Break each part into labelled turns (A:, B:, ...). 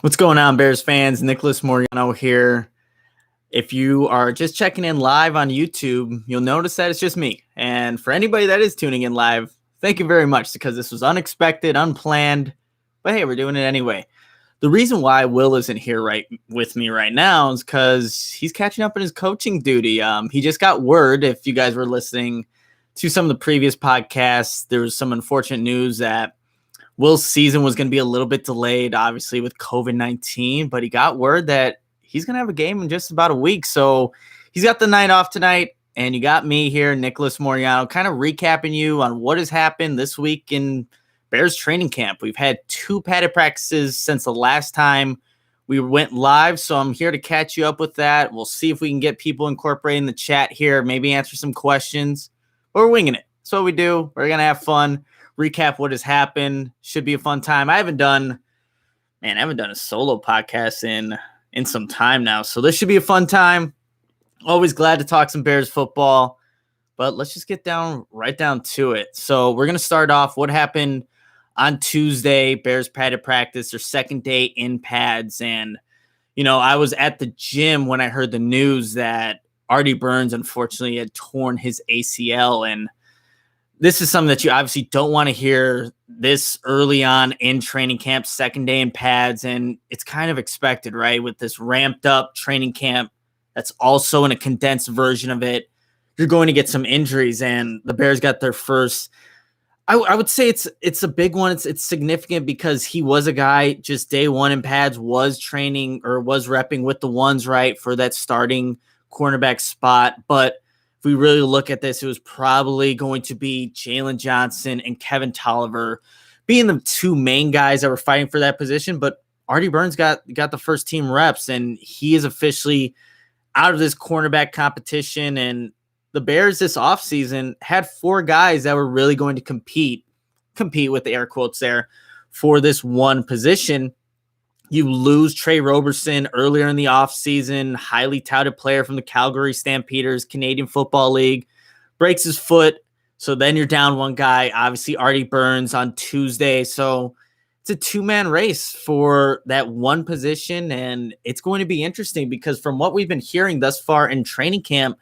A: What's going on, Bears fans? Nicholas Moreano here. If you are just checking in live on YouTube, you'll notice that it's just me. And for anybody that is tuning in live, thank you very much because this was unexpected, unplanned. But hey, we're doing it anyway. The reason why Will isn't here right with me right now is because he's catching up in his coaching duty. He just got word, if you guys were listening to some of the previous podcasts, there was some unfortunate news that Will's season was going to be a little bit delayed, obviously, with COVID-19, but he got word that he's going to have a game in just about a week. So he's got the night off tonight, and you got me here, Nicholas Moreano, kind of recapping you on what has happened this week in Bears training camp. We've had 2 padded practices since the last time we went live, so I'm here to catch you up with that. We'll see if we can get people incorporating the chat here, maybe answer some questions. But we're winging it. That's what we do. We're going to have fun. Recap what has happened. Should be a fun time. I haven't done a solo podcast in some time now, so this should be a fun time. Always glad to talk some Bears football, but let's just get right down to it. So we're going to start off what happened on Tuesday. Bears padded practice, their second day in pads, and I was at the gym when I heard the news that Artie Burns unfortunately had torn his ACL, and this is something that you obviously don't want to hear this early on in training camp, second day in pads, and it's kind of expected, right? With this ramped up training camp that's also in a condensed version of it, you're going to get some injuries, and the Bears got their first. I would say it's a big one. It's significant because he was a guy just day one in pads, was training or was repping with the ones, right, for that starting cornerback spot, but if we really look at this, it was probably going to be Jaylen Johnson and Kevin Toliver being the 2 main guys that were fighting for that position. But Artie Burns got the first team reps, and he is officially out of this cornerback competition. And the Bears this offseason had 4 guys that were really going to compete with the air quotes there for this one position. You lose Trey Roberson earlier in the offseason, highly touted player from the Calgary Stampeders, Canadian Football League, breaks his foot. So then you're down 1 guy, obviously Artie Burns on Tuesday. So it's a 2-man race for that one position, and it's going to be interesting because from what we've been hearing thus far in training camp,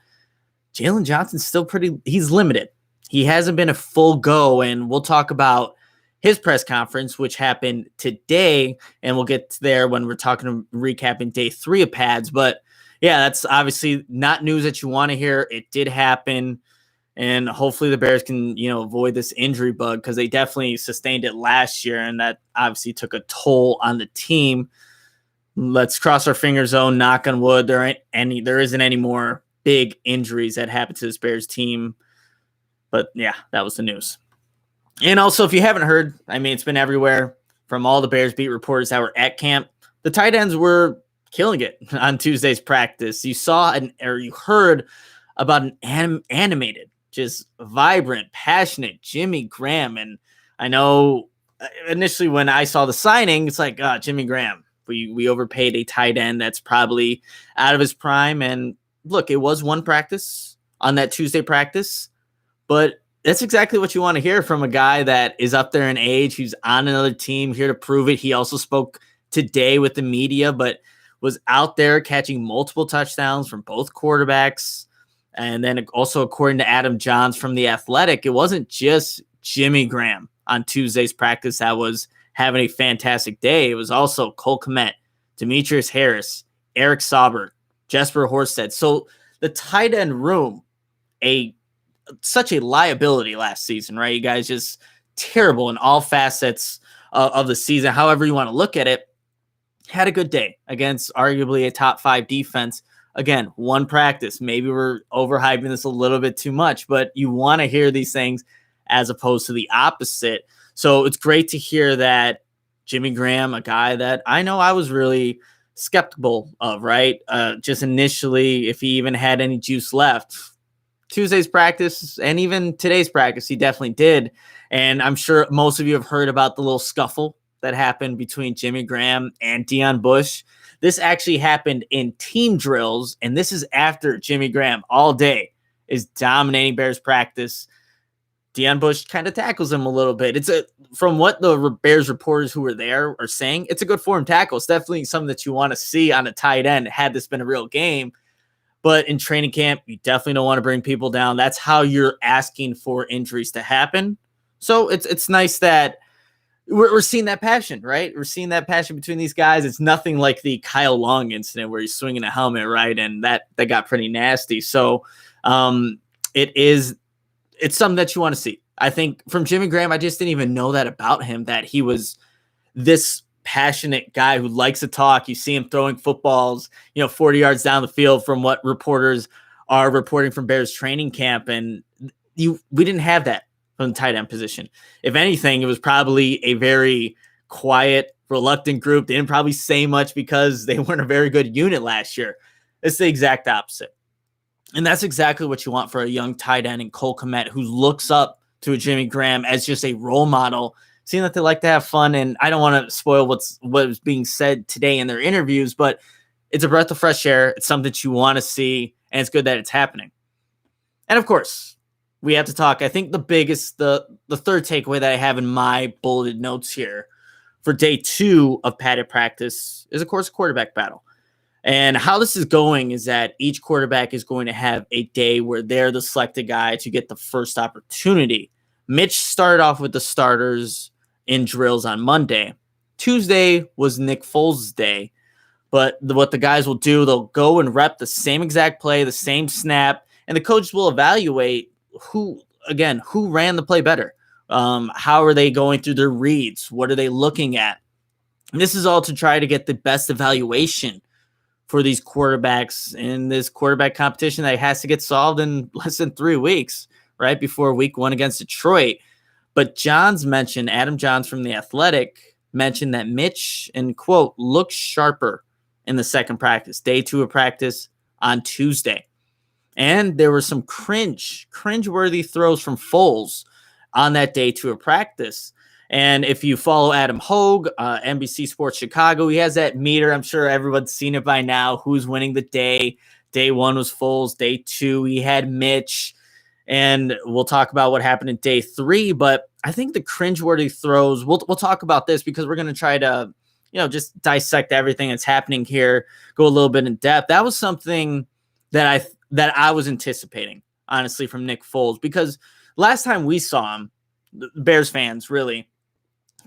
A: Jaylen Johnson's still he's limited. He hasn't been a full go, and we'll talk about his press conference, which happened today, and we'll get there when we're recapping day 3 of pads. But yeah, that's obviously not news that you want to hear. It did happen, and hopefully the Bears can, avoid this injury bug because they definitely sustained it last year, and that obviously took a toll on the team. Let's cross our fingers, though, knock on wood. There isn't any more big injuries that happened to this Bears team. But yeah, that was the news. And also, if you haven't heard, it's been everywhere from all the Bears beat reporters that were at camp. The tight ends were killing it on Tuesday's practice. You you heard about an animated, just vibrant, passionate Jimmy Graham. And I know initially when I saw the signing, it's like, Jimmy Graham. We overpaid a tight end that's probably out of his prime. And look, it was one practice on that Tuesday practice, but that's exactly what you want to hear from a guy that is up there in age, who's on another team, here to prove it. He also spoke today with the media, but was out there catching multiple touchdowns from both quarterbacks. And then also, according to Adam Johns from The Athletic, it wasn't just Jimmy Graham on Tuesday's practice that was having a fantastic day. It was also Cole Kmet, Demetrius Harris, Eric Saubert, Jesper Horsted. So the tight end room, such a liability last season, right? You guys just terrible in all facets of the season, however you want to look at it. Had a good day against arguably a top 5 defense. Again, one practice. Maybe we're overhyping this a little bit too much, but you want to hear these things as opposed to the opposite. So it's great to hear that Jimmy Graham, a guy that I know I was really skeptical of, right? Just initially, if he even had any juice left. Tuesday's practice and even today's practice, he definitely did. And I'm sure most of you have heard about the little scuffle that happened between Jimmy Graham and Dion Bush. This actually happened in team drills, and this is after Jimmy Graham all day is dominating Bears practice. Dion Bush kind of tackles him a little bit. From what the Bears reporters who were there are saying, it's a good form tackle. It's definitely something that you want to see on a tight end had this been a real game. But in training camp, you definitely don't want to bring people down. That's how you're asking for injuries to happen. So it's nice that we're seeing that passion, right? We're seeing that passion between these guys. It's nothing like the Kyle Long incident where he's swinging a helmet, right? And that got pretty nasty. So it's something that you want to see. I think from Jimmy Graham, I just didn't even know that about him, that he was this passionate guy who likes to talk. You see him throwing footballs, 40 yards down the field from what reporters are reporting from Bears training camp. And we didn't have that from the tight end position. If anything, it was probably a very quiet, reluctant group. They didn't probably say much because they weren't a very good unit last year. It's the exact opposite. And that's exactly what you want for a young tight end in Cole Kmet, who looks up to a Jimmy Graham as just a role model, seeing that they like to have fun. And I don't want to spoil what was being said today in their interviews, but it's a breath of fresh air. It's something that you want to see, and it's good that it's happening. And of course, we have to talk. I think the third takeaway that I have in my bulleted notes here for day 2 of padded practice is, of course, a quarterback battle. And how this is going is that each quarterback is going to have a day where they're the selected guy to get the first opportunity. Mitch started off with the starters in drills on Monday. Tuesday was Nick Foles' day. But what the guys will do, they'll go and rep the same exact play, the same snap, and the coaches will evaluate who ran the play better. How are they going through their reads? What are they looking at? And this is all to try to get the best evaluation for these quarterbacks in this quarterback competition that has to get solved in less than 3 weeks, right before week 1 against Detroit. But Adam Johns from The Athletic mentioned that Mitch, and quote, looks sharper in the second practice, day 2 of practice on Tuesday. And there were some cringe-worthy throws from Foles on that day 2 of practice. And if you follow Adam Hogue, NBC Sports Chicago, he has that meter. I'm sure everyone's seen it by now. Who's winning the day? Day 1 was Foles. Day 2, he had Mitch. And we'll talk about what happened in day 3. But I think the cringeworthy throws, we'll talk about this because we're going to try to, just dissect everything that's happening here, go a little bit in depth. That was something that I was anticipating, honestly, from Nick Foles, because last time we saw him, the Bears fans, really,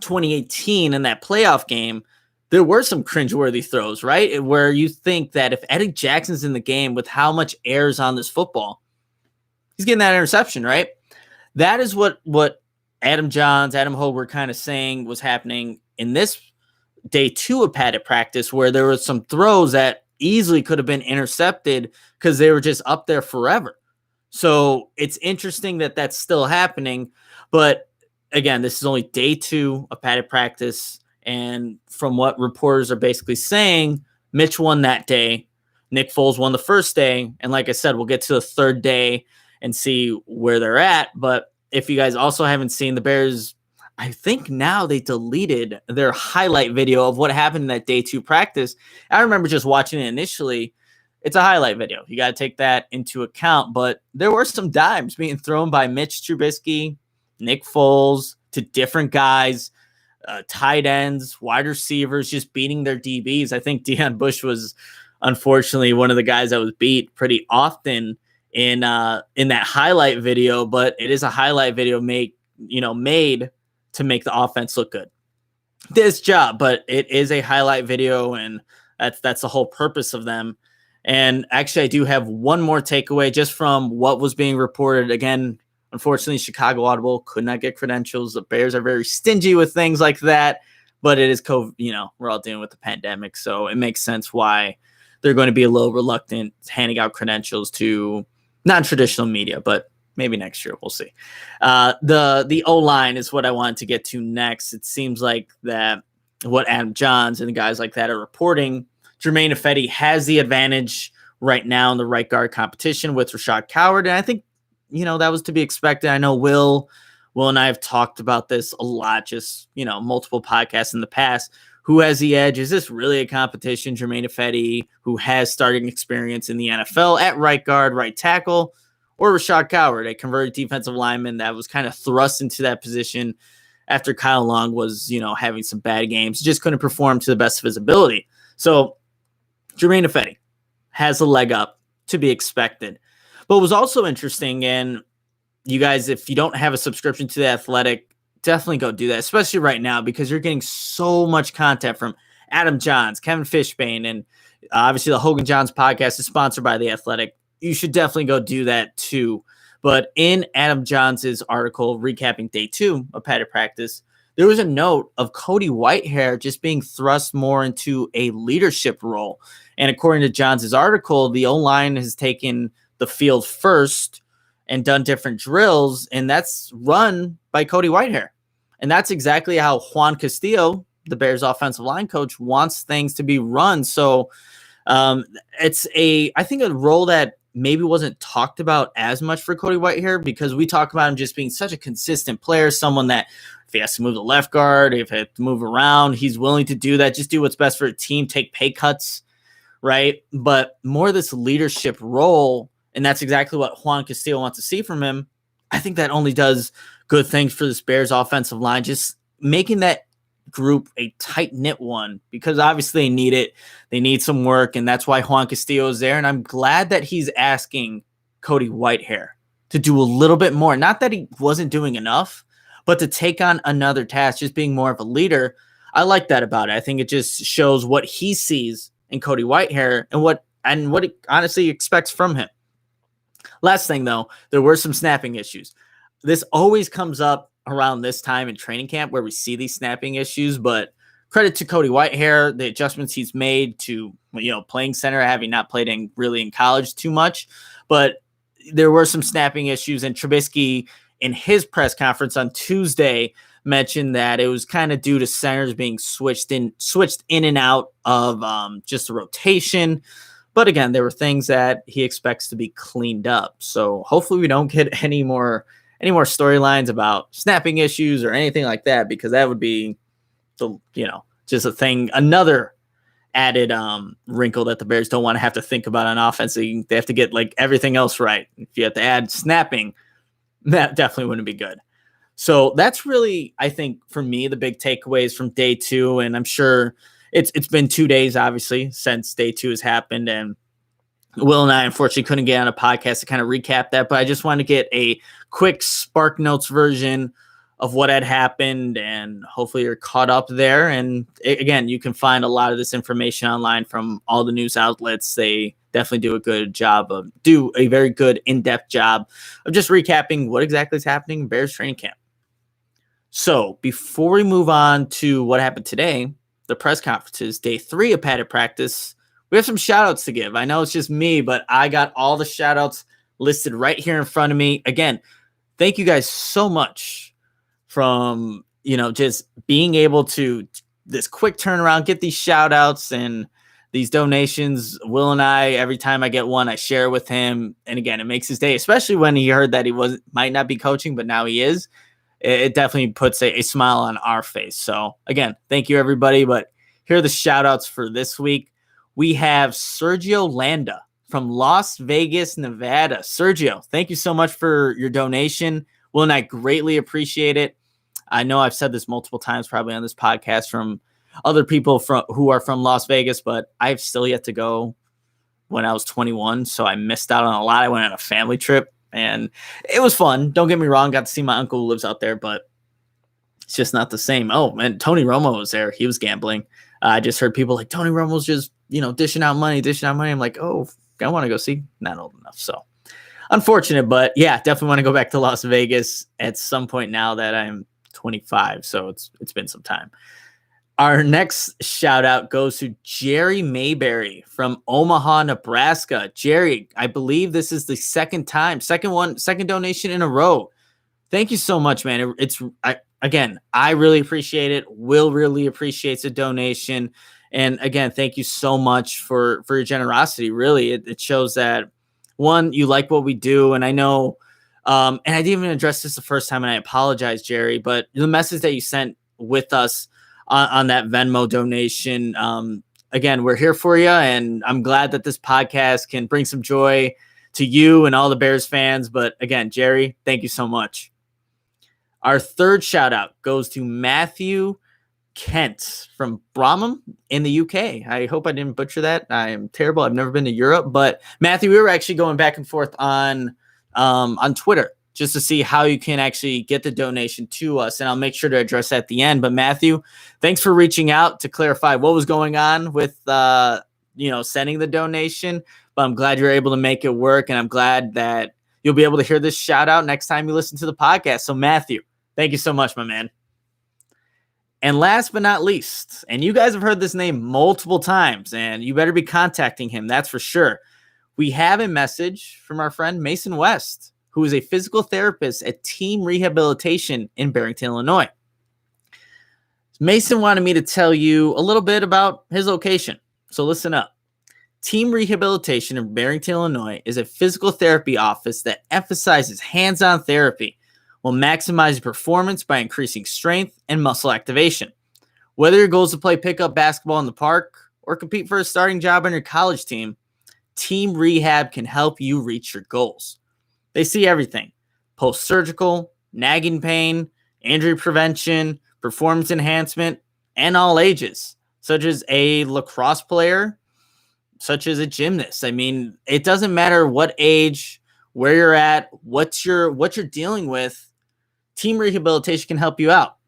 A: 2018 in that playoff game, there were some cringeworthy throws, right? Where you think that if Eddie Jackson's in the game with how much air is on this football, he's getting that interception, right? That is what Adam Johns, Adam Hogue were kind of saying was happening in this day 2 of padded practice, where there were some throws that easily could have been intercepted because they were just up there forever. So it's interesting that that's still happening. But again, this is only day 2 of padded practice. And from what reporters are basically saying, Mitch won that day. Nick Foles won the first day. And like I said, we'll get to the third day and see where they're at. But if you guys also haven't seen, the Bears, I think now they deleted their highlight video of what happened in that day 2 practice. I remember just watching it initially. It's a highlight video. You got to take that into account. But there were some dimes being thrown by Mitch Trubisky, Nick Foles, to different guys, tight ends, wide receivers, just beating their DBs. I think Dion Bush was unfortunately one of the guys that was beat pretty often in that highlight video. But it is a highlight video made to make the offense look good. This job, but it is a highlight video, and that's the whole purpose of them. And actually, I do have one more takeaway just from what was being reported. Again, unfortunately, Chicago Audible could not get credentials. The Bears are very stingy with things like that, but it is COVID. We're all dealing with the pandemic, so it makes sense why they're going to be a little reluctant handing out credentials to non-traditional media, but maybe next year, we'll see. The O-line is what I wanted to get to next. It seems like that what Adam Johns and the guys like that are reporting, Jermaina Fetty has the advantage right now in the right guard competition with Rashad Coward. And I think, that was to be expected. I know Will and I have talked about this a lot, just, multiple podcasts in the past. Who has the edge? Is this really a competition? Jermaina Fetty, who has starting experience in the NFL at right guard, right tackle, or Rashad Coward, a converted defensive lineman that was kind of thrust into that position after Kyle Long was, having some bad games, just couldn't perform to the best of his ability. So Jermaina Fetty has a leg up, to be expected. But what was also interesting, and you guys, if you don't have a subscription to The Athletic, definitely go do that, especially right now, because you're getting so much content from Adam Johns, Kevin Fishbane, and obviously the Hogan Johns podcast is sponsored by The Athletic. You should definitely go do that too. But in Adam Johns' article recapping day 2 of padded practice, there was a note of Cody Whitehair just being thrust more into a leadership role. And according to Johns' article, the O-line has taken the field first and done different drills, and that's run by Cody Whitehair. And that's exactly how Juan Castillo, the Bears offensive line coach, wants things to be run. So it's I think a role that maybe wasn't talked about as much for Cody Whitehair, because we talk about him just being such a consistent player, someone that if he has to move the left guard, if he has to move around, he's willing to do that, just do what's best for a team, take pay cuts, right? But more this leadership role, and that's exactly what Juan Castillo wants to see from him. I think that only does good things for this Bears offensive line, just making that group a tight-knit one, because obviously they need it. They need some work, and that's why Juan Castillo is there. And I'm glad that he's asking Cody Whitehair to do a little bit more. Not that he wasn't doing enough, but to take on another task, just being more of a leader. I like that about it. I think it just shows what he sees in Cody Whitehair and what he honestly expects from him. Last thing, though, there were some snapping issues. This always comes up around this time in training camp where we see these snapping issues, but credit to Cody Whitehair, the adjustments he's made to, playing center, having not played in college too much, but there were some snapping issues, and Trubisky in his press conference on Tuesday mentioned that it was kind of due to centers being switched in and out of just a rotation. But again, there were things that he expects to be cleaned up. So hopefully we don't get any more storylines about snapping issues or anything like that, because that would be just a thing, another added wrinkle that the Bears don't want to have to think about on offense. They have to get everything else right. If you have to add snapping, that definitely wouldn't be good. So that's really, I think, for me, the big takeaways from day 2. And I'm sure it's been 2 days, obviously, since day 2 has happened. And Will and I, unfortunately, couldn't get on a podcast to kind of recap that. But I just wanted to get a quick Spark Notes version of what had happened. And hopefully you're caught up there. And again, you can find a lot of this information online from all the news outlets. They definitely do a very good in-depth job of just recapping what exactly is happening in Bears training camp. So before we move on to what happened today, the press conferences, day 3 of padded practice, we have some shout outs to give. I know it's just me, but I got all the shout outs listed right here in front of me. Again, thank you guys so much from, just being able to this quick turnaround, get these shout outs and these donations. Will and I, every time I get one, I share with him. And again, it makes his day, especially when he heard that he might not be coaching, but now he is. It definitely puts a smile on our face. So again, thank you everybody. But here are the shout outs for this week. We have Sergio Landa from Las Vegas, Nevada. Sergio, thank you so much for your donation. Will and I greatly appreciate it. I know I've said this multiple times probably on this podcast from other people who are from Las Vegas, but I've still yet to go when I was 21. So I missed out on a lot. I went on a family trip and it was fun. Don't get me wrong. Got to see my uncle who lives out there, but it's just not the same. Oh, man, Tony Romo was there. He was gambling. I just heard people like Tony Romo's just, dishing out money. I'm like, oh, I want to go see. Not old enough. So unfortunate, but yeah, definitely want to go back to Las Vegas at some point now that I'm 25. So it's been some time. Our next shout out goes to Jerry Mayberry from Omaha, Nebraska. Jerry, I believe this is the second donation in a row. Thank you so much, man. I really appreciate it. Will really appreciates the donation. And again, thank you so much for your generosity. Really, it shows that, one, you like what we do. And I know, and I didn't even address this the first time, and I apologize, Jerry, but the message that you sent with us on that Venmo donation, again, we're here for you. And I'm glad that this podcast can bring some joy to you and all the Bears fans. But again, Jerry, thank you so much. Our third shout out goes to Matthew Kent from Bromham in the UK. I hope I didn't butcher that. I am terrible. I've never been to Europe, but Matthew, we were actually going back and forth on Twitter just to see how you can actually get the donation to us, and I'll make sure to address that at the end. But Matthew, thanks for reaching out to clarify what was going on with sending the donation. But I'm glad you're able to make it work, and I'm glad that you'll be able to hear this shout out next time you listen to the podcast. So Matthew, thank you so much, my man. And last but not least, and you guys have heard this name multiple times, and you better be contacting him, that's for sure. We have a message from our friend Mason West, who is a physical therapist at Team Rehabilitation in Barrington, Illinois. Mason wanted me to tell you a little bit about his location, so listen up. Team Rehabilitation in Barrington, Illinois is a physical therapy office that emphasizes hands-on therapy while maximizing performance by increasing strength and muscle activation. Whether your goal is to play pickup basketball in the park or compete for a starting job on your college team, Team Rehab can help you reach your goals. They see everything: post-surgical, nagging pain, injury prevention, performance enhancement, and all ages, such as a lacrosse player, such as a gymnast. I mean, it doesn't matter what age, where you're at, what you're dealing with. Team Rehabilitation can help you out.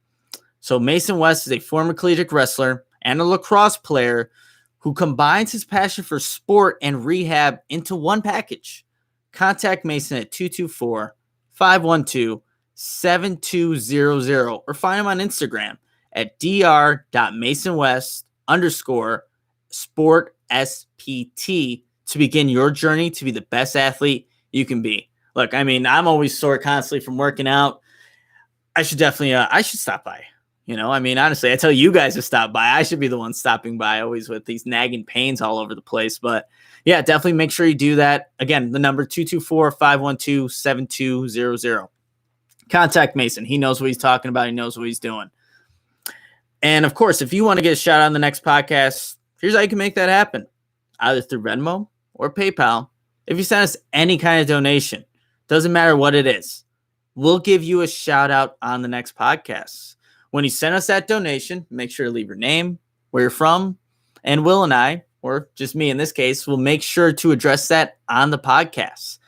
A: So Mason West is a former collegiate wrestler and a lacrosse player who combines his passion for sport and rehab into one package. Contact Mason at 224-512-7200 or find him on Instagram at dr.masonwest_sportspt to begin your journey to be the best athlete you can be. Look, I mean, I'm always sore constantly from working out. I should definitely, I should stop by. I mean, honestly, I tell you guys to stop by. I should be the one stopping by always with these nagging pains all over the place. But yeah, definitely make sure you do that. Again, the number 224-512-7200. Contact Mason. He knows what he's talking about. He knows what he's doing. And of course, if you want to get a shout out on the next podcast, here's how you can make that happen. Either through Venmo or PayPal. If you send us any kind of donation, doesn't matter what it is, we'll give you a shout out on the next podcast. When you send us that donation, make sure to leave your name, where you're from, and Will and I, or just me in this case, will make sure to address that on the podcast.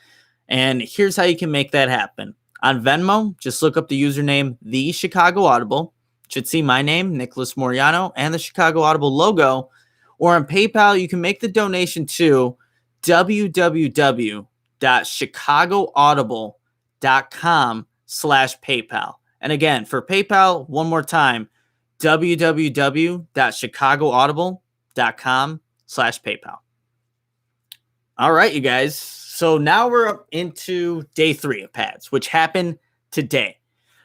A: And here's how you can make that happen. On Venmo, just look up the username The Chicago Audible. You should see my name, Nicholas Moreano, and the Chicago Audible logo. Or on PayPal, you can make the donation to www.chicagoaudible.com/PayPal. And again, for PayPal, one more time, www.chicagoaudible.com/PayPal. All right, you guys. So now we're up into day 3 of pads, which happened today.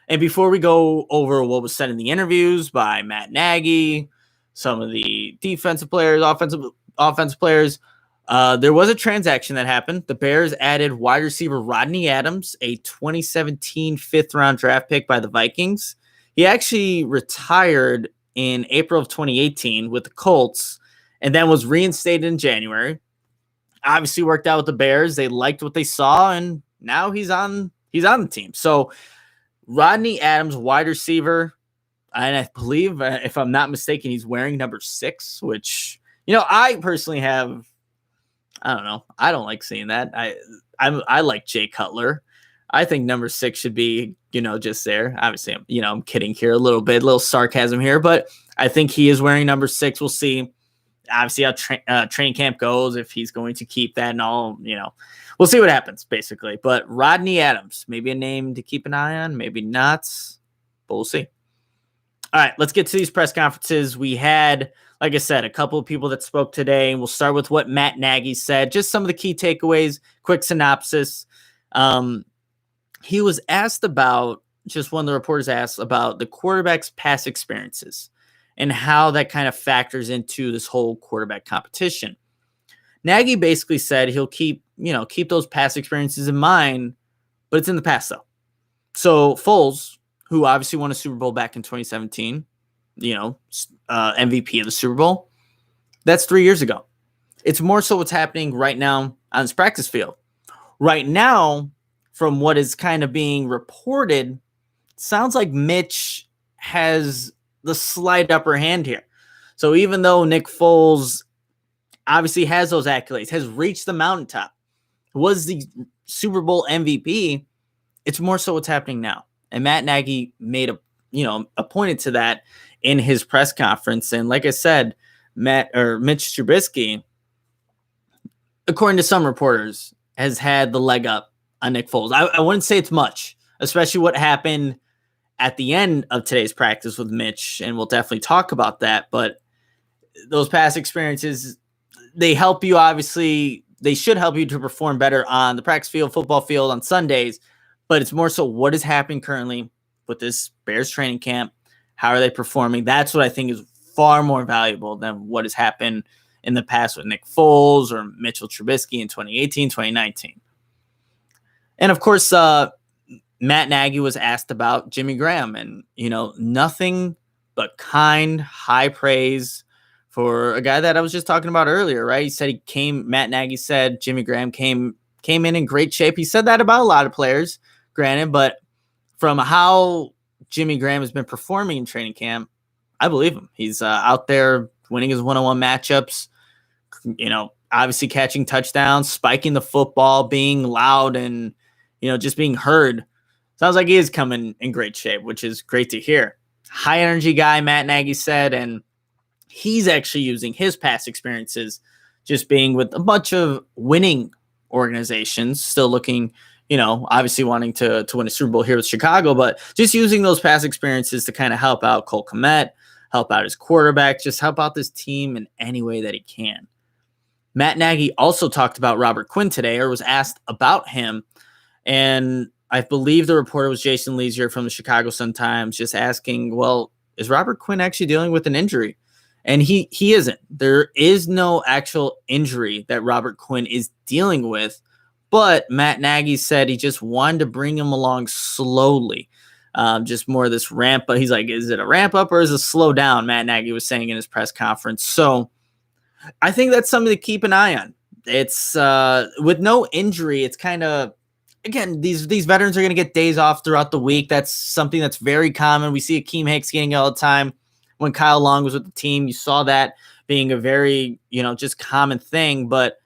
A: And before we go over what was said in the interviews by Matt Nagy, some of the defensive players, offensive players, there was a transaction that happened. The Bears added wide receiver Rodney Adams, a 2017 fifth-round draft pick by the Vikings. He actually retired in April of 2018 with the Colts and then was reinstated in January. Obviously worked out with the Bears. They liked what they saw, and now he's on the team. So Rodney Adams, wide receiver, and I believe, if I'm not mistaken, he's wearing number 6, which, I personally have, I don't know. I don't like seeing that. I like Jay Cutler. I think number 6 should be, just there. Obviously, I'm kidding here a little sarcasm here, but I think he is wearing number 6. We'll see. Obviously, how training camp goes, if he's going to keep that and all, we'll see what happens, basically. But Rodney Adams, maybe a name to keep an eye on, maybe not, but we'll see. All right, let's get to these press conferences. We had, like I said, a couple of people that spoke today, and we'll start with what Matt Nagy said. Just some of the key takeaways, quick synopsis. He was asked about, just one of the reporters asked about the quarterback's past experiences and how that kind of factors into this whole quarterback competition. Nagy basically said he'll keep those past experiences in mind, but it's in the past though. So Foles, who obviously won a Super Bowl back in 2017, MVP of the Super Bowl, that's 3 years ago. It's more so what's happening right now on his practice field. Right now, from what is kind of being reported, sounds like Mitch has the slight upper hand here. So even though Nick Foles obviously has those accolades, has reached the mountaintop, was the Super Bowl MVP, it's more so what's happening now. And Matt Nagy made pointed to that in his press conference. And like I said, Mitch Trubisky, according to some reporters, has had the leg up on Nick Foles. I wouldn't say it's much, especially what happened at the end of today's practice with Mitch, and we'll definitely talk about that. But those past experiences, they help you, obviously. They should help you to perform better on the practice field, football field on Sundays. But it's more so what is happening currently with this Bears training camp. How are they performing? That's what I think is far more valuable than what has happened in the past with Nick Foles or Mitchell Trubisky in 2018, 2019. And of course, Matt Nagy was asked about Jimmy Graham, and, nothing but kind, high praise for a guy that I was just talking about earlier, right? He said Matt Nagy said Jimmy Graham came in great shape. He said that about a lot of players, granted, but from how Jimmy Graham has been performing in training camp, I believe him. He's out there winning his one-on-one matchups, obviously catching touchdowns, spiking the football, being loud, and, just being heard. Sounds like he is coming in great shape, which is great to hear. High energy guy, Matt Nagy said, and he's actually using his past experiences, just being with a bunch of winning organizations, still looking, obviously wanting to win a Super Bowl here with Chicago, but just using those past experiences to kind of help out Cole Kmet, help out his quarterback, just help out this team in any way that he can. Matt Nagy also talked about Robert Quinn today, or was asked about him, and I believe the reporter was Jason Leasier from the Chicago Sun-Times, just asking, well, is Robert Quinn actually dealing with an injury? And he isn't. There is no actual injury that Robert Quinn is dealing with, but Matt Nagy said he just wanted to bring him along slowly, just more of this ramp. But he's like, is it a ramp up or is it a slow down? Matt Nagy was saying in his press conference. So I think that's something to keep an eye on. It's with no injury, it's kind of, again, these veterans are going to get days off throughout the week. That's something that's very common. We see Akeem Hicks getting it all the time. When Kyle Long was with the team, you saw that being a very, just common thing. But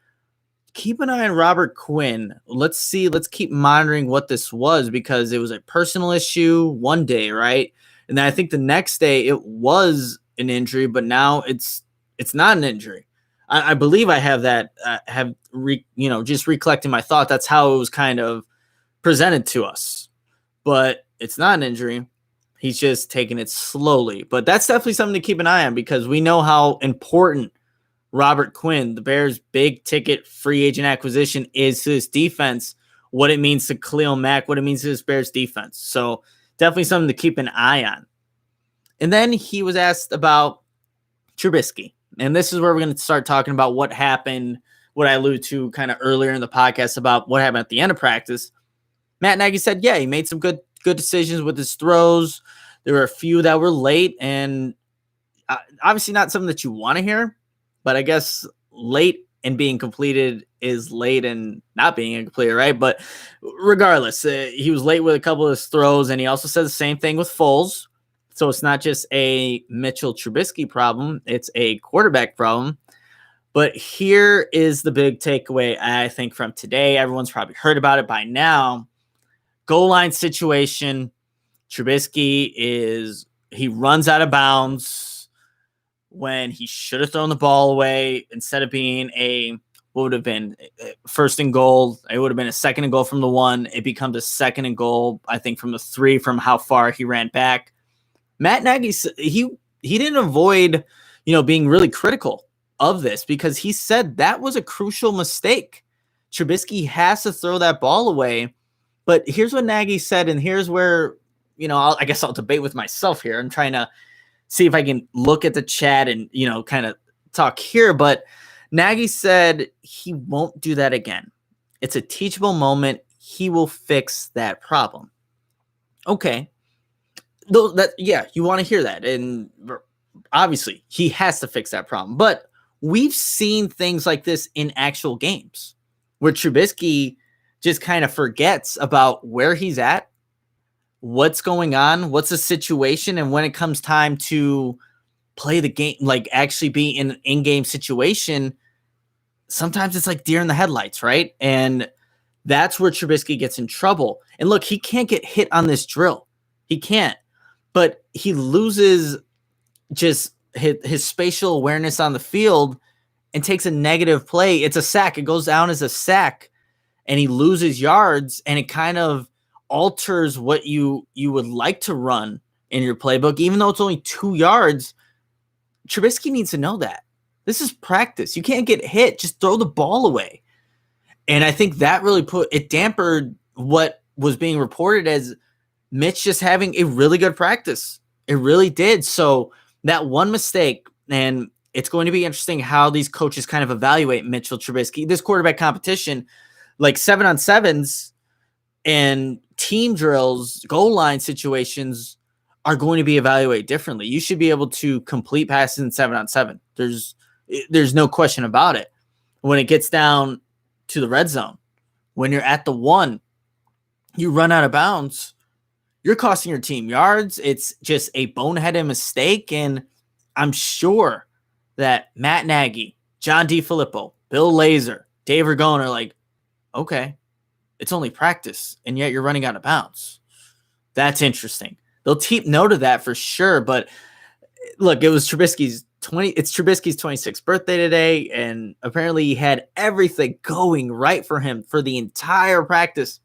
A: keep an eye on Robert Quinn. Let's keep monitoring what this was, because it was a personal issue one day, right? And then I think the next day it was an injury, but now it's not an injury. I believe I have that, just recollecting my thought. That's how it was kind of presented to us. But it's not an injury. He's just taking it slowly. But that's definitely something to keep an eye on, because we know how important Robert Quinn, the Bears' big ticket free agent acquisition, is to this defense, what it means to Khalil Mack, what it means to this Bears defense. So definitely something to keep an eye on. And then he was asked about Trubisky. And this is where we're going to start talking about what happened, what I alluded to kind of earlier in the podcast about what happened at the end of practice. Matt Nagy said, yeah, he made some good decisions with his throws. There were a few that were late, and obviously not something that you want to hear, but I guess late and being completed is late and not being completed, right? But regardless, he was late with a couple of his throws, and he also said the same thing with Foles. So it's not just a Mitchell Trubisky problem, it's a quarterback problem. But here is the big takeaway, I think, from today. Everyone's probably heard about it by now. Goal line situation. Trubisky he runs out of bounds when he should have thrown the ball away. Instead of being what would have been first and goal, it would have been a second and goal from the 1. It becomes a second and goal, I think, from the 3, from how far he ran back. Matt Nagy, he didn't avoid, being really critical of this, because he said that was a crucial mistake. Trubisky has to throw that ball away. But here's what Nagy said, and here's where, I guess I'll debate with myself here. I'm trying to see if I can look at the chat and, kind of talk here. But Nagy said he won't do that again. It's a teachable moment. He will fix that problem. Okay. You want to hear that. And obviously, he has to fix that problem. But we've seen things like this in actual games where Trubisky just kind of forgets about where he's at, what's going on, what's the situation, and when it comes time to play the game, like actually be in an in-game situation, sometimes it's like deer in the headlights, right? And that's where Trubisky gets in trouble. And look, he can't get hit on this drill. He can't. But he loses just his spatial awareness on the field and takes a negative play. It's a sack. It goes down as a sack, and he loses yards, and it kind of alters what you would like to run in your playbook. Even though it's only 2 yards, Trubisky needs to know that. This is practice. You can't get hit. Just throw the ball away. And I think that really dampered what was being reported as Mitch just having a really good practice. It really did. So that one mistake, and it's going to be interesting how these coaches kind of evaluate Mitchell Trubisky, this quarterback competition, like 7-on-7s and team drills, goal line situations are going to be evaluated differently. You should be able to complete passes in 7-on-7. There's no question about it. When it gets down to the red zone, when you're at the 1, you run out of bounds, you're costing your team yards. It's just a boneheaded mistake. And I'm sure that Matt Nagy, John DeFilippo, Bill Lazor, Dave Ragone are like, okay, it's only practice, and yet you're running out of bounds. That's interesting. They'll keep note of that for sure. But look, it's Trubisky's 26th birthday today, and apparently he had everything going right for him for the entire practice.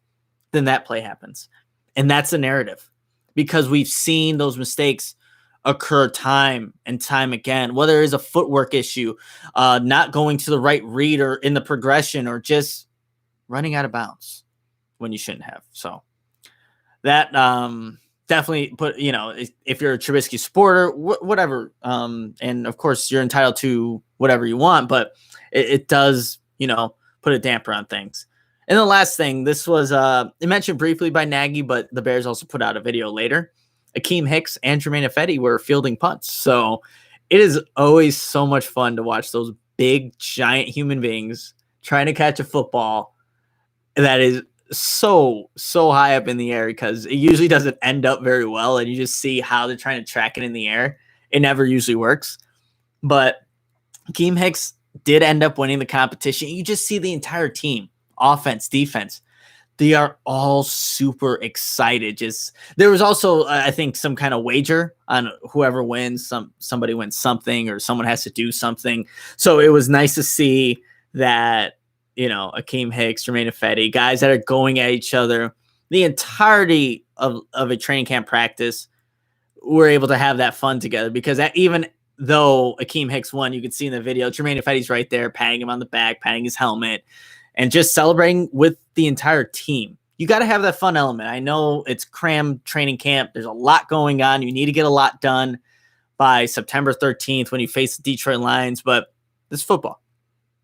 A: Then that play happens. And that's the narrative, because we've seen those mistakes occur time and time again, whether it is a footwork issue, not going to the right read or in the progression, or just running out of bounds when you shouldn't have. So that definitely put, if you're a Trubisky supporter, whatever, and of course you're entitled to whatever you want, but it does, put a damper on things. And the last thing, this was mentioned briefly by Nagy, but the Bears also put out a video later. Akeem, Hicks, and Jermaina Fetty were fielding punts. So it is always so much fun to watch those big, giant human beings trying to catch a football that is so high up in the air, because it usually doesn't end up very well, and you just see how they're trying to track it in the air. It never usually works. But Akeem Hicks did end up winning the competition. You just see the entire team, offense, defense, they are all super excited. There was also, I think, some kind of wager on whoever wins. Somebody wins something, or someone has to do something. So it was nice to see that, Akeem Hicks, Jermaina Fetty, guys that are going at each other the entirety of a training camp practice, were able to have that fun together. Because even though Akeem Hicks won, you could see in the video, Jermaina Fetty's right there, patting him on the back, patting his helmet, and just celebrating with the entire team. You got to have that fun element. I know it's crammed training camp. There's a lot going on. You need to get a lot done by September 13th when you face the Detroit Lions, but this is football.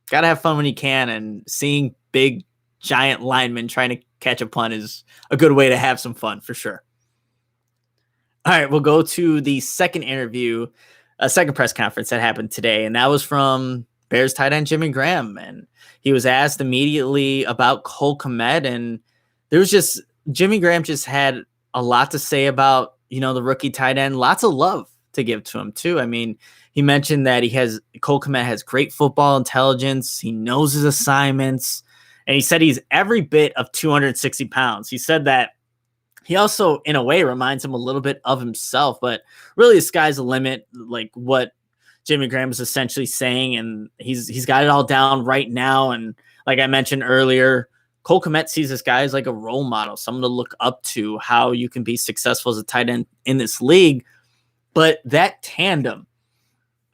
A: Got to have fun when you can, and seeing big, giant linemen trying to catch a punt is a good way to have some fun for sure. All right, we'll go to the second interview, a second press conference that happened today, and that was from Bears tight end Jimmy Graham, and he was asked immediately about Cole Kmet, and Jimmy Graham just had a lot to say about, the rookie tight end, lots of love to give to him too. I mean, he mentioned that Cole Kmet has great football intelligence. He knows his assignments, and he said he's every bit of 260 pounds. He said that he also, in a way, reminds him a little bit of himself, but really the sky's the limit, like what Jimmy Graham is essentially saying, and he's got it all down right now. And like I mentioned earlier, Cole Kmet sees this guy as like a role model, someone to look up to, how you can be successful as a tight end in this league. But that tandem,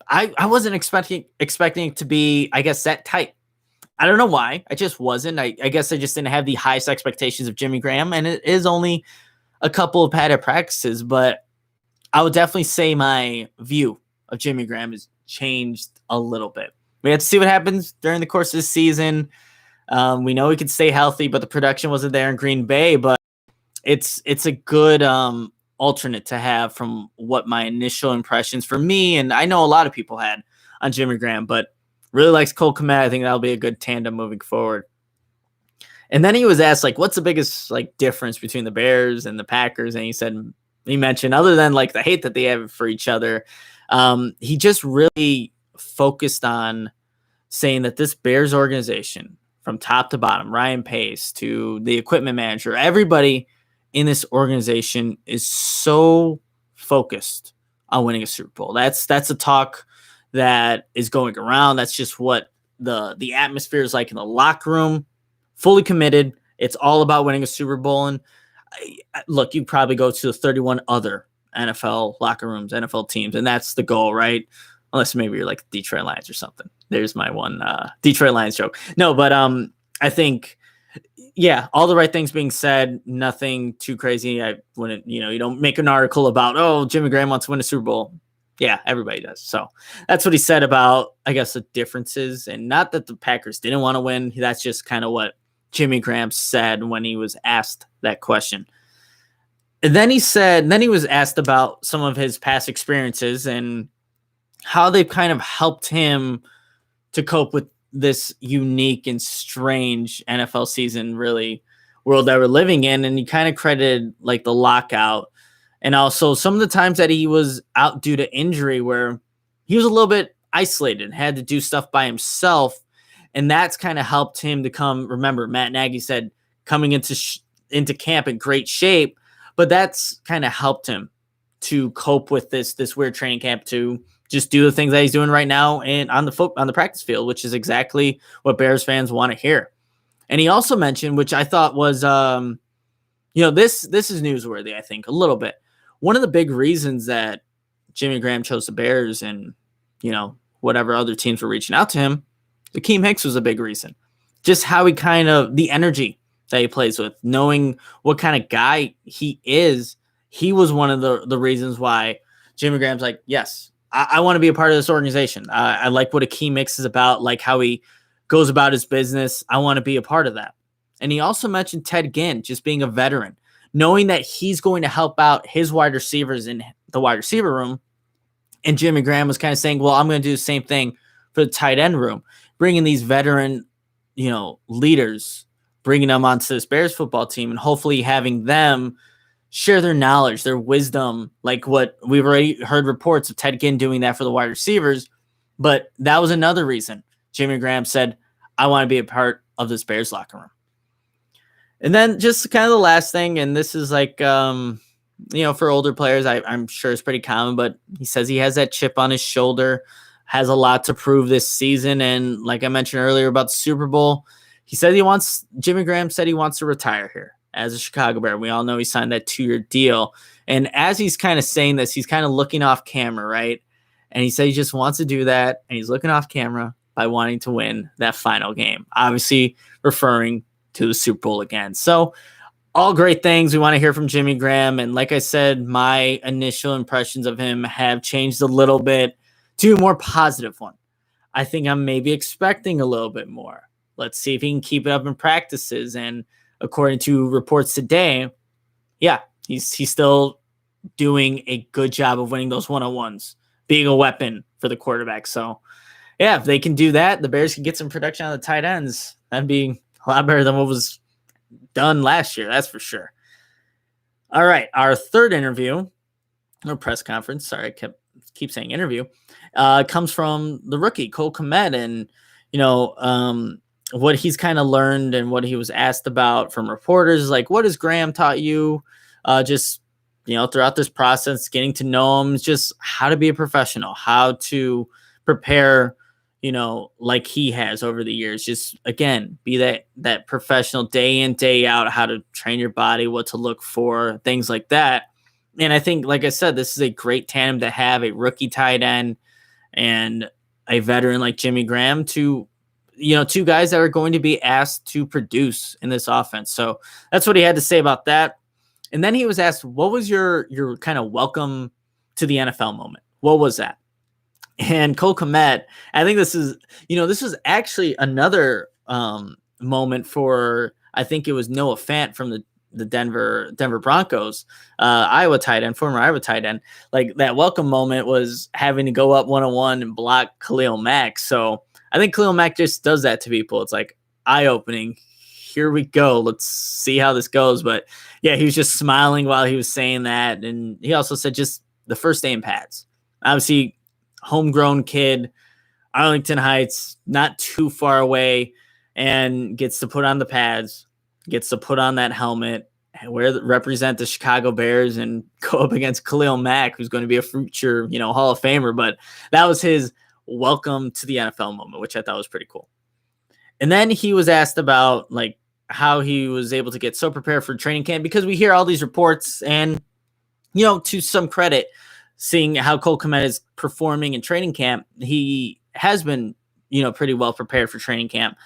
A: I wasn't expecting it to be, I guess, that tight. I don't know why. I just wasn't. I guess I just didn't have the highest expectations of Jimmy Graham, and it is only a couple of padded practices, but I would definitely say my view of Jimmy Graham has changed a little bit. We have to see what happens during the course of the season. We know he could stay healthy, but the production wasn't there in Green Bay. But it's a good alternate to have from what my initial impressions for me, and I know a lot of people had on Jimmy Graham, but really likes Cole Kmet. I think that'll be a good tandem moving forward. And then he was asked, like, what's the biggest like difference between the Bears and the Packers? And he mentioned, other than like the hate that they have for each other, he just really focused on saying that this Bears organization, from top to bottom, Ryan Pace to the equipment manager, everybody in this organization is so focused on winning a Super Bowl. That's a talk that is going around. That's just what the atmosphere is like in the locker room. Fully committed. It's all about winning a Super Bowl. And look, you probably go to the 31 other NFL locker rooms, NFL teams, and that's the goal, right? Unless maybe you're like the Detroit Lions or something. There's my one Detroit Lions joke. No, but I think, yeah, all the right things being said, nothing too crazy. I wouldn't, you don't make an article about, oh, Jimmy Graham wants to win a Super Bowl. Yeah, everybody does. So that's what he said about, I guess, the differences. And not that the Packers didn't want to win. That's just kind of what Jimmy Graham said when he was asked that question. And then he was asked about some of his past experiences and how they've kind of helped him to cope with this unique and strange NFL season, really, world that we're living in. And he kind of credited like the lockout and also some of the times that he was out due to injury where he was a little bit isolated, had to do stuff by himself. And that's kind of helped him to come. Remember, Matt Nagy said coming into camp in great shape, but that's kind of helped him to cope with this weird training camp, to just do the things that he's doing right now and on the practice field, which is exactly what Bears fans want to hear. And he also mentioned, which I thought was, this is newsworthy, I think, a little bit. One of the big reasons that Jimmy Graham chose the Bears and, whatever other teams were reaching out to him, Akeem Hicks was a big reason. Just how he the energy that he plays with, knowing what kind of guy he is, he was one of the reasons why Jimmy Graham's like, yes, I want to be a part of this organization. I like what Akeem Hicks is about, like how he goes about his business. I want to be a part of that. And he also mentioned Ted Ginn, just being a veteran, knowing that he's going to help out his wide receivers in the wide receiver room. And Jimmy Graham was kind of saying, well, I'm going to do the same thing for the tight end room, bringing these veteran, leaders, bringing them onto this Bears football team and hopefully having them share their knowledge, their wisdom, like what we've already heard reports of Ted Ginn doing that for the wide receivers. But that was another reason Jimmy Graham said, I want to be a part of this Bears locker room. And then just kind of the last thing, and this is like, for older players, I'm sure it's pretty common, but he says he has that chip on his shoulder, has a lot to prove this season. And like I mentioned earlier about the Super Bowl, Jimmy Graham said he wants to retire here as a Chicago Bear. We all know he signed that 2-year deal. And as he's kind of saying this, he's kind of looking off camera, right? And he said he just wants to do that. And he's looking off camera by wanting to win that final game, obviously referring to the Super Bowl again. So all great things we want to hear from Jimmy Graham. And like I said, my initial impressions of him have changed a little bit to a more positive one. I think I'm maybe expecting a little bit more. Let's see if he can keep it up in practices. And according to reports today, yeah, he's still doing a good job of winning those one-on-ones, being a weapon for the quarterback. So, yeah, if they can do that, the Bears can get some production on the tight ends. That'd be a lot better than what was done last year, that's for sure. All right, our third interview, or press conference, sorry, I keep saying interview, comes from the rookie, Cole Kmet, and, what he's kind of learned and what he was asked about from reporters, like, what has Graham taught you throughout this process, getting to know him, just how to be a professional, how to prepare, like he has over the years. Just, again, be that professional day in, day out, how to train your body, what to look for, things like that. And I think, like I said, this is a great tandem to have, a rookie tight end and a veteran like Jimmy Graham, two guys that are going to be asked to produce in this offense. So that's what he had to say about that. And then he was asked, what was your kind of welcome to the NFL moment? What was that? And Cole Kmet, I think this was actually another moment for, I think it was Noah Fant from the Denver Broncos, Iowa tight end, former Iowa tight end. Like, that welcome moment was having to go up 1-on-1 and block Khalil Mack. So I think Khalil Mack just does that to people. It's like eye-opening. here we go. Let's see how this goes. But yeah, he was just smiling while he was saying that. And he also said just the first day in pads. Obviously, homegrown kid, Arlington Heights, not too far away, and gets to put on the pads, gets to put on that helmet, represent the Chicago Bears and go up against Khalil Mack, who's going to be a future, Hall of Famer. But that was his welcome to the NFL moment, which I thought was pretty cool. And then he was asked about like how he was able to get so prepared for training camp, because we hear all these reports and, to some credit, seeing how Cole Kmet is performing in training camp, he has been, pretty well prepared for training camp.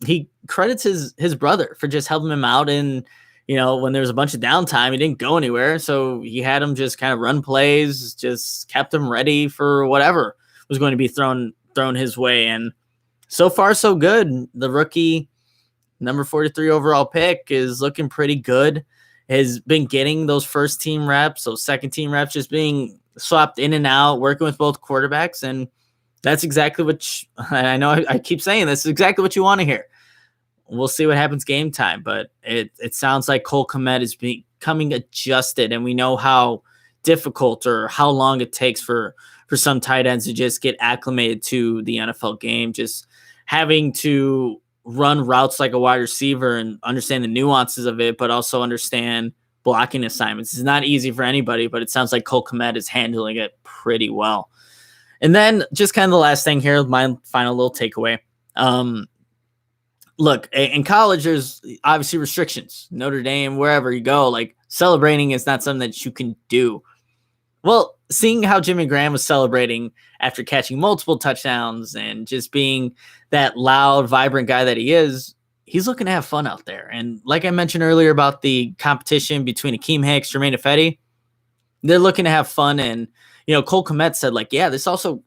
A: He credits his brother for just helping him out in, when there was a bunch of downtime, he didn't go anywhere. So he had him just kind of run plays, just kept him ready for whatever was going to be thrown his way. And so far, so good. The rookie, number 43 overall pick, is looking pretty good. Has been getting those first team reps, those second team reps, just being swapped in and out, working with both quarterbacks. And that's exactly what I know I keep saying this is exactly what you want to hear. We'll see what happens game time, but it sounds like Cole Kmet is becoming adjusted, and we know how difficult or how long it takes for some tight ends to just get acclimated to the NFL game, just having to run routes like a wide receiver and understand the nuances of it, but also understand blocking assignments. It's not easy for anybody, but it sounds like Cole Kmet is handling it pretty well. And then just kind of the last thing here, my final little takeaway. Look, in college, there's obviously restrictions. Notre Dame, wherever you go, like celebrating is not something that you can do. Well, seeing how Jimmy Graham was celebrating after catching multiple touchdowns and just being that loud, vibrant guy that he is, he's looking to have fun out there. And like I mentioned earlier about the competition between Akeem, Hicks, Jermaina, Fetty, they're looking to have fun. And, Cole Kmet said, like, yeah, this also,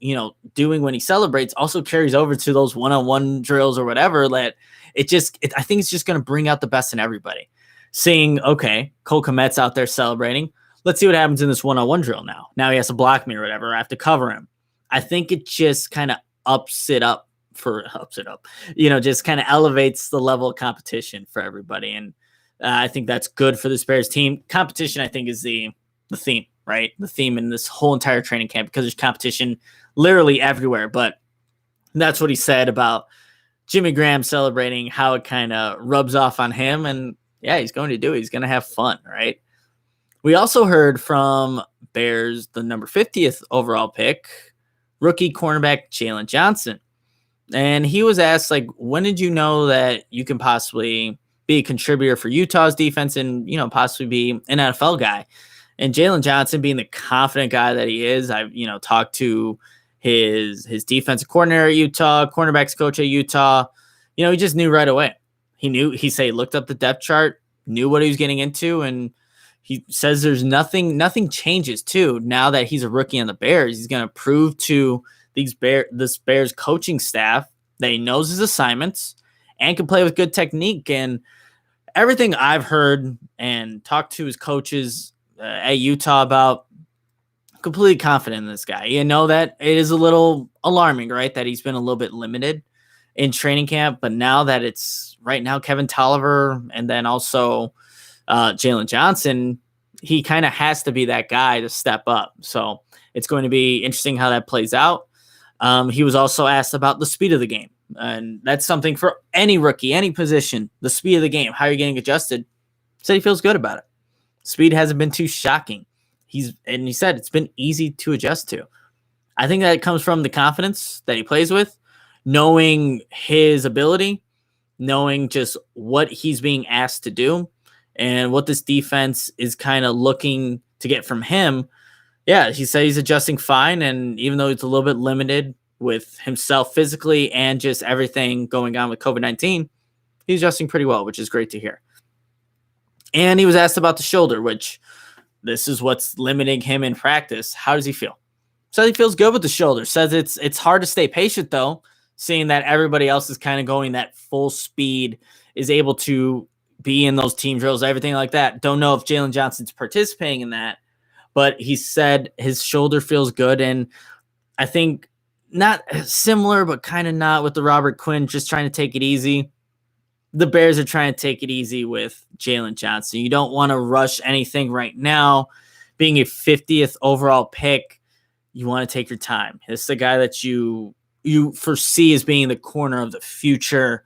A: doing when he celebrates also carries over to those one-on-one drills or whatever, that I think it's just going to bring out the best in everybody. Seeing, okay, Cole Kmet's out there celebrating. Let's see what happens in this one-on-one drill now. Now he has to block me or whatever. I have to cover him. I think it just kind of ups it up, just kind of elevates the level of competition for everybody. And I think that's good for this Bears team. Competition, I think, is the theme, right? The theme in this whole entire training camp, because there's competition literally everywhere. But that's what he said about Jimmy Graham celebrating, how it kind of rubs off on him. And yeah, he's going to do it. He's going to have fun, right? We also heard from Bears, the number 50th overall pick, rookie cornerback Jaylen Johnson. And he was asked, like, when did you know that you can possibly be a contributor for Utah's defense and, possibly be an NFL guy? And Jaylen Johnson, being the confident guy that he is, I've, talked to his defensive coordinator at Utah, cornerbacks coach at Utah. He just knew right away. He looked up the depth chart, knew what he was getting into, and he says there's nothing changes too. Now that he's a rookie on the Bears, he's going to prove to this Bears coaching staff that he knows his assignments and can play with good technique. And everything I've heard and talked to his coaches at Utah about, completely confident in this guy. That it is a little alarming, right? That he's been a little bit limited in training camp, but now that it's right now Kevin Toliver and then also Jaylen Johnson, he kind of has to be that guy to step up. So it's going to be interesting how that plays out. He was also asked about the speed of the game. And that's something for any rookie, any position, the speed of the game, how you're getting adjusted. Said he feels good about it. Speed hasn't been too shocking. He said it's been easy to adjust to. I think that comes from the confidence that he plays with, knowing his ability, knowing just what he's being asked to do and what this defense is kind of looking to get from him. Yeah, he said he's adjusting fine. And even though he's a little bit limited with himself physically and just everything going on with COVID-19, he's adjusting pretty well, which is great to hear. And he was asked about the shoulder, which this is what's limiting him in practice. How does he feel? Says he feels good with the shoulder. Says it's hard to stay patient, though, seeing that everybody else is kind of going that full speed, is able to be in those team drills, everything like that. Don't know if Jaylen Johnson's participating in that, but he said his shoulder feels good. And I think not similar, but kind of not with the Robert Quinn, just trying to take it easy. the Bears are trying to take it easy with Jaylen Johnson. You don't want to rush anything right now. Being a 50th overall pick, you want to take your time. It's the guy that you foresee as being the corner of the future,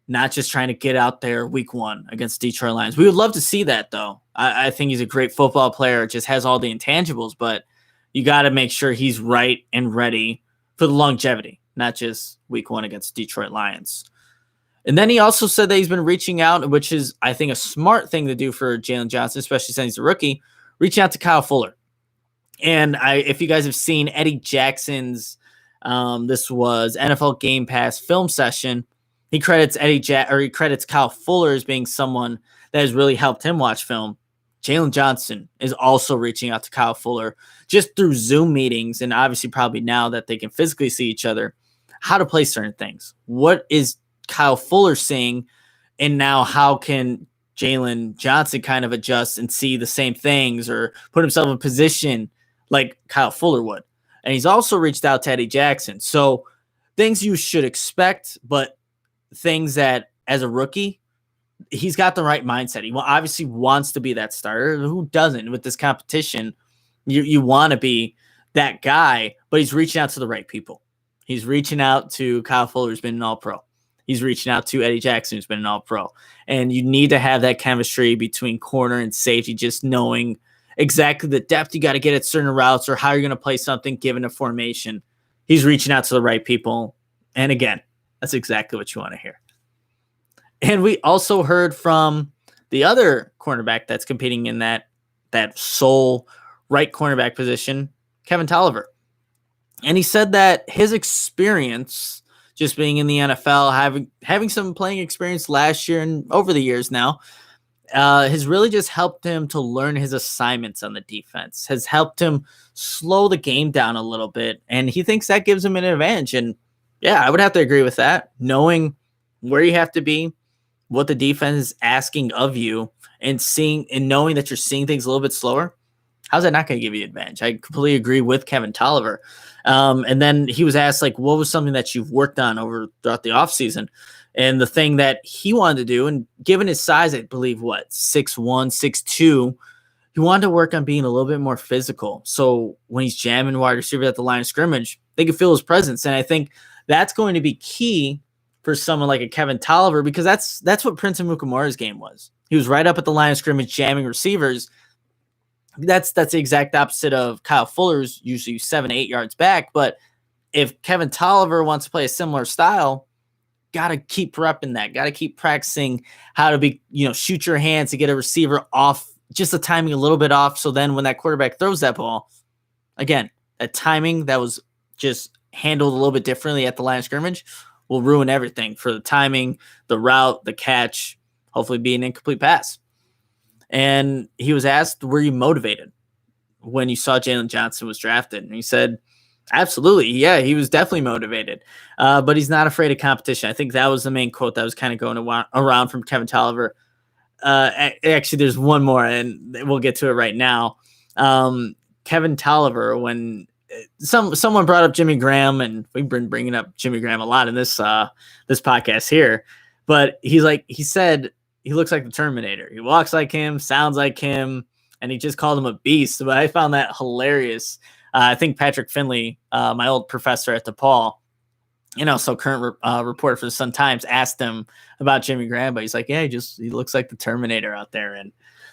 A: not just trying to get out there week one against Detroit Lions. We would love to see that, though. I think he's a great football player, just has all the intangibles, but you got to make sure he's right and ready for the longevity, not just week one against Detroit Lions. And then he also said that he's been reaching out, which is, I think, a smart thing to do for Jaylen Johnson, especially since he's a rookie, reaching out to Kyle Fuller. And if you guys have seen Eddie Jackson's, this was NFL Game Pass film session, he credits he credits Kyle Fuller as being someone that has really helped him watch film. Jaylen Johnson is also reaching out to Kyle Fuller just through Zoom meetings, and obviously probably now that they can physically see each other, how to play certain things. What is Kyle Fuller seeing, and now how can Jaylen Johnson kind of adjust and see the same things or put himself in position like Kyle Fuller would? And he's also reached out to Eddie Jackson. So things you should expect, but things that as a rookie, he's got the right mindset. He obviously wants to be that starter. Who doesn't with this competition? You want to be that guy, but he's reaching out to the right people. He's reaching out to Kyle Fuller, who's been an all-pro. He's reaching out to Eddie Jackson, who's been an all-pro. And you need to have that chemistry between corner and safety, just knowing exactly the depth you got to get at certain routes or how you're going to play something given a formation. He's reaching out to the right people. And again, that's exactly what you want to hear. And we also heard from the other cornerback that's competing in that sole right cornerback position, Kevin Toliver. And he said that his experience just being in the NFL, having some playing experience last year and over the years now, has really just helped him to learn his assignments on the defense, has helped him slow the game down a little bit. And he thinks that gives him an advantage. And yeah, I would have to agree with that. Knowing where you have to be, what the defense is asking of you, and knowing that you're seeing things a little bit slower, how's that not going to give you an advantage? I completely agree with Kevin Toliver. And then he was asked, like, what was something that you've worked on throughout the offseason? And the thing that he wanted to do, and given his size, I believe, 6'1", 6'2", he wanted to work on being a little bit more physical. So when he's jamming wide receiver at the line of scrimmage, they can feel his presence. And I think that's going to be key for someone like a Kevin Toliver, because that's what Prince Amukamara's game was. He was right up at the line of scrimmage jamming receivers. That's the exact opposite of Kyle Fuller's, usually 7-8 yards back. But if Kevin Toliver wants to play a similar style, got to keep repping that. Got to keep practicing how to shoot your hands to get a receiver off, just the timing a little bit off. So then when that quarterback throws that ball, again, that timing that was just handled a little bit differently at the line of scrimmage will ruin everything for the timing, the route, the catch, hopefully be an incomplete pass. And he was asked, were you motivated when you saw Jaylen Johnson was drafted? And he said, absolutely. Yeah, he was definitely motivated, but he's not afraid of competition. I think that was the main quote that was kind of going around from Kevin Toliver. Actually, there's one more, and we'll get to it right now. Kevin Toliver, when someone brought up Jimmy Graham, and we've been bringing up Jimmy Graham a lot in this podcast here, but he said he looks like the Terminator. He walks like him, sounds like him, and he just called him a beast. But I found that hilarious. I think Patrick Finley, my old professor at DePaul, so current reporter for the Sun-Times, asked him about Jimmy Graham, but he's like, yeah, he looks like the Terminator out there. And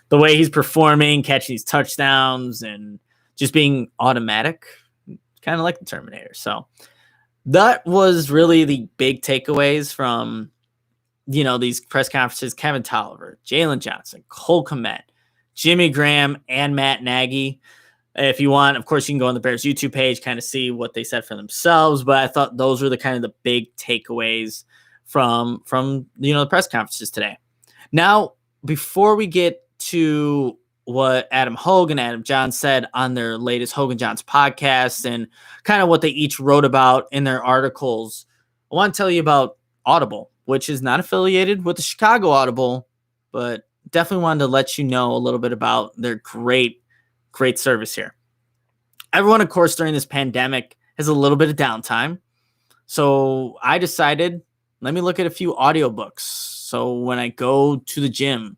A: the way he's performing, catching these touchdowns and just being automatic, kind of like the Terminator. So that was really the big takeaways from, these press conferences. Kevin Toliver, Jaylen Johnson, Cole Kmet, Jimmy Graham, and Matt Nagy. If you want, of course, you can go on the Bears YouTube page, kind of see what they said for themselves. But I thought those were the big takeaways from the press conferences today. Now, before we get to what Adam Hogan and Adam John said on their latest Hogan Johns podcast and kind of what they each wrote about in their articles, I want to tell you about Audible, which is not affiliated with the Chicago Audible, but definitely wanted to let you know a little bit about their great service here. Everyone, of course, during this pandemic has a little bit of downtime. So I decided, let me look at a few audiobooks, So when I go to the gym,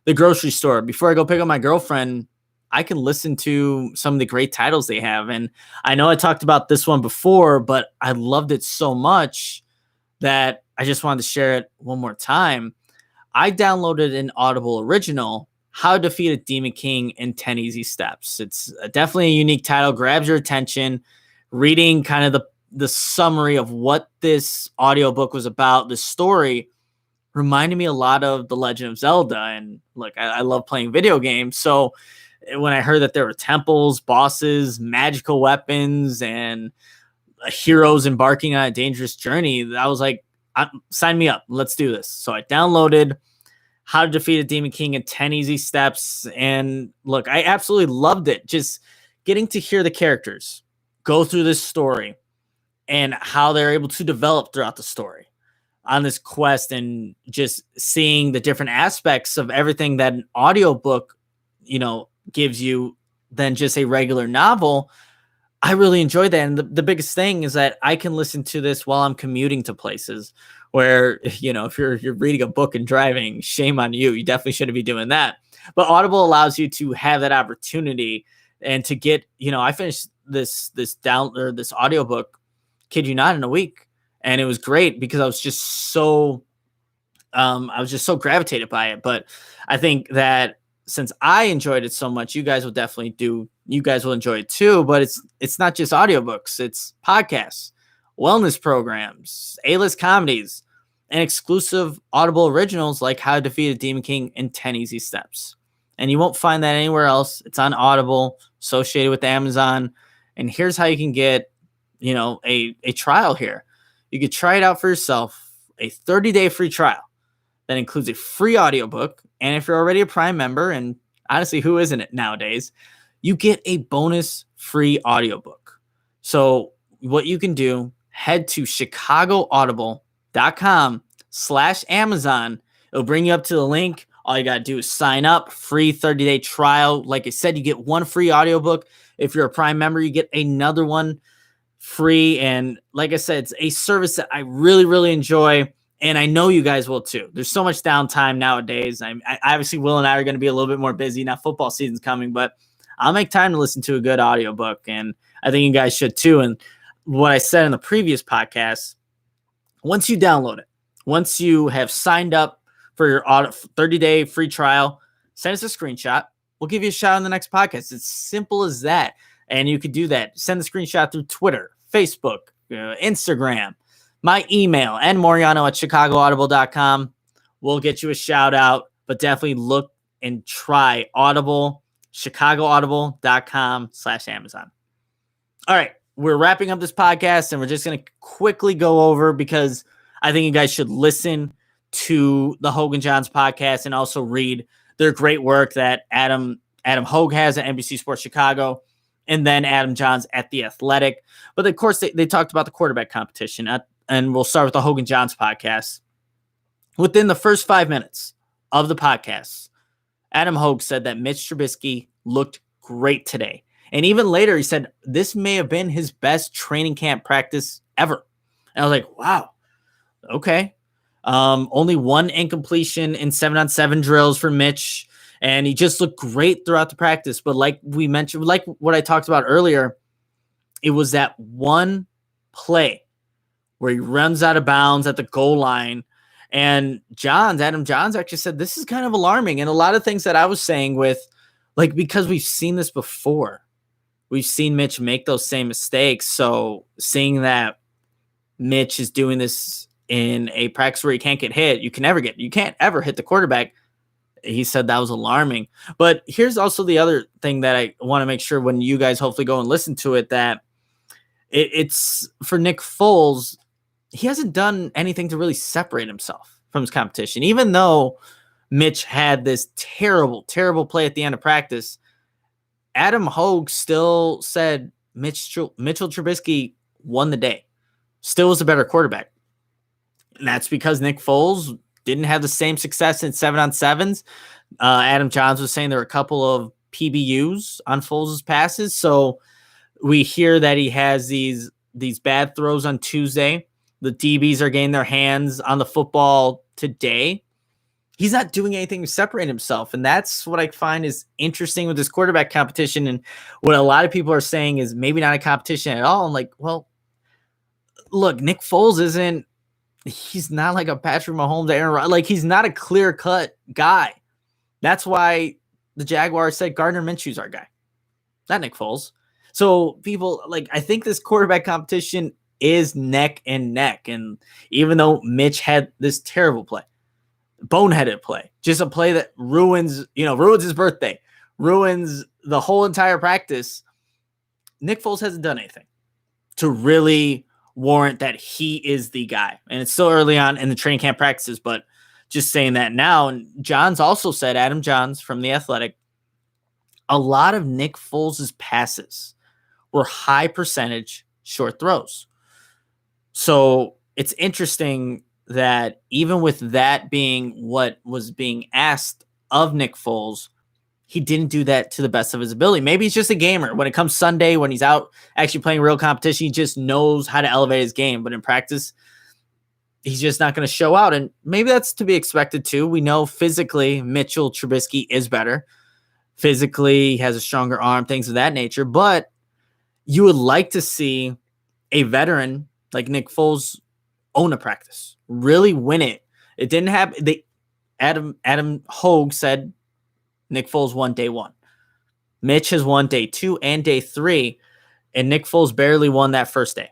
A: the grocery store, before I go pick up my girlfriend, I can listen to some of the great titles they have. And I know I talked about this one before, but I loved it so much that I just wanted to share it one more time. I downloaded an Audible original, How to Defeat a Demon King in 10 Easy Steps. It's definitely a unique title, grabs your attention. Reading kind of the summary of what this audiobook was about, the story reminded me a lot of The Legend of Zelda. And look, I love playing video games. So when I heard that there were temples, bosses, magical weapons, and heroes embarking on a dangerous journey, I was like, sign me up. Let's do this. So I downloaded How to Defeat a Demon King in 10 Easy Steps. And look, I absolutely loved it. Just getting to hear the characters go through this story and how they're able to develop throughout the story on this quest, and just seeing the different aspects of everything that an audiobook, gives you than just a regular novel. I really enjoyed that. And the biggest thing is that I can listen to this while I'm commuting to places where, if you're reading a book and driving, shame on you. You definitely shouldn't be doing that. But Audible allows you to have that opportunity and to get, I finished this audiobook, kid you not, in a week. And it was great because I was just so gravitated by it. But I think that since I enjoyed it so much, you guys will enjoy it too. But it's not just audiobooks, it's podcasts, wellness programs, A-list comedies, and exclusive Audible originals like How to Defeat a Demon King in 10 Easy Steps. And you won't find that anywhere else. It's on Audible, associated with Amazon. And here's how you can get, a trial here. You could try it out for yourself, a 30-day free trial that includes a free audiobook. And if you're already a Prime member, and honestly, who isn't it nowadays, you get a bonus free audiobook. So what you can do, head to chicagoaudible.com/Amazon. It'll bring you up to the link. All you got to do is sign up, free 30-day trial. Like I said, you get one free audiobook. If you're a Prime member, you get another one free. And like I said, it's a service that I really, really enjoy. And I know you guys will too. There's so much downtime nowadays. I obviously, Will and I are going to be a little bit more busy. Now football season's coming, but I'll make time to listen to a good audiobook. And I think you guys should too. And what I said in the previous podcast, once you download it, once you have signed up for your 30-day free trial, send us a screenshot. We'll give you a shout out in the next podcast. It's simple as that. And you could do that. Send the screenshot through Twitter, Facebook, Instagram, my email, and Moreano at chicagoaudible.com. We'll get you a shout out, but definitely look and try Audible, chicagoaudible.com/Amazon. All right. We're wrapping up this podcast, and we're just going to quickly go over, because I think you guys should listen to the Hogan Johns podcast and also read their great work that Adam Hogue has at NBC Sports Chicago, and then Adam Johns at The Athletic. But of course, they talked about the quarterback competition, and we'll start with the Hogan Johns podcast. Within the first 5 minutes of the podcast, Adam Hogue said that Mitch Trubisky looked great today. And even later, he said this may have been his best training camp practice ever. And I was like, wow, okay. Only one incompletion in 7-on-7 drills for Mitch. And he just looked great throughout the practice. But like we mentioned, like what I talked about earlier, it was that one play where he runs out of bounds at the goal line. And Adam Johns actually said this is kind of alarming. And a lot of things that I was saying with, like, because we've seen this before. We've seen Mitch make those same mistakes. So seeing that Mitch is doing this in a practice where he can't get hit, you can't ever hit the quarterback. He said that was alarming. But here's also the other thing that I want to make sure when you guys hopefully go and listen to it, that it's for Nick Foles. He hasn't done anything to really separate himself from his competition. Even though Mitch had this terrible, terrible play at the end of practice, Adam Hogue still said Mitchell Trubisky won the day. Still was a better quarterback. And that's because Nick Foles didn't have the same success in 7-on-7s. Adam Johns was saying there were a couple of PBUs on Foles' passes. So we hear that he has these bad throws on Tuesday. The DBs are getting their hands on the football today. he's not doing anything to separate himself. And that's what I find is interesting with this quarterback competition. And what a lot of people are saying is maybe not a competition at all. I'm like, well, look, Nick Foles he's not like a Patrick Mahomes, Aaron Rodgers. Like, he's not a clear-cut guy. That's why the Jaguars said Gardner Minshew's our guy, not Nick Foles. So people, like, I think this quarterback competition is neck and neck. And even though Mitch had this terrible play, boneheaded play, just a play that ruins his birthday, ruins the whole entire practice, Nick Foles hasn't done anything to really warrant that he is the guy. And it's still early on in the training camp practices, but just saying that now. And Johns also said, Adam Johns from The Athletic, a lot of Nick Foles' passes were high percentage short throws. So it's interesting that even with that being what was being asked of Nick Foles, he didn't do that to the best of his ability. Maybe he's just a gamer. When it comes Sunday, when he's out actually playing real competition, he just knows how to elevate his game. But in practice, he's just not going to show out. And maybe that's to be expected too. We know physically Mitchell Trubisky is better. Physically, he has a stronger arm, things of that nature. But you would like to see a veteran like Nick Foles own a practice, really win it. It didn't happen. Adam Hogue said Nick Foles won day one. Mitch has won day 2 and day 3, and Nick Foles barely won that first day.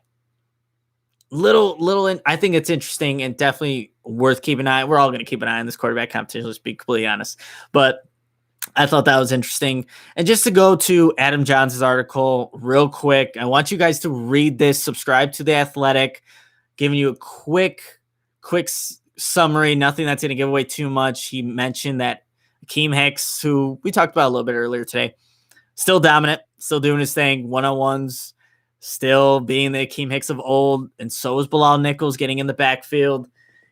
A: I think it's interesting and definitely worth keeping an eye. We're all going to keep an eye on this quarterback competition, let's be completely honest. But I thought that was interesting. And just to go to Adam Johns' article real quick, I want you guys to read this, subscribe to The Athletic, giving you a quick summary, nothing that's going to give away too much. He mentioned that Akeem Hicks, who we talked about a little bit earlier today, still dominant, still doing his thing, one-on-ones, still being the Akeem Hicks of old, and so is Bilal Nichols getting in the backfield.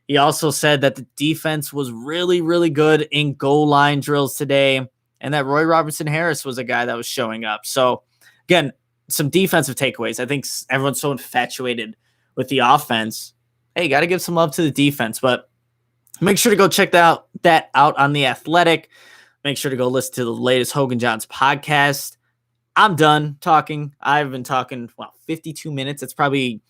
A: He also said that the defense was really, really good in goal line drills today, and that Roy Robertson Harris was a guy that was showing up. So, again, some defensive takeaways. I think everyone's so infatuated with the offense. Hey, got to give some love to the defense, but make sure to go check that out on The Athletic. Make sure to go listen to the latest Hogan Johns podcast. I'm done talking. I've been talking, 52 minutes. It's probably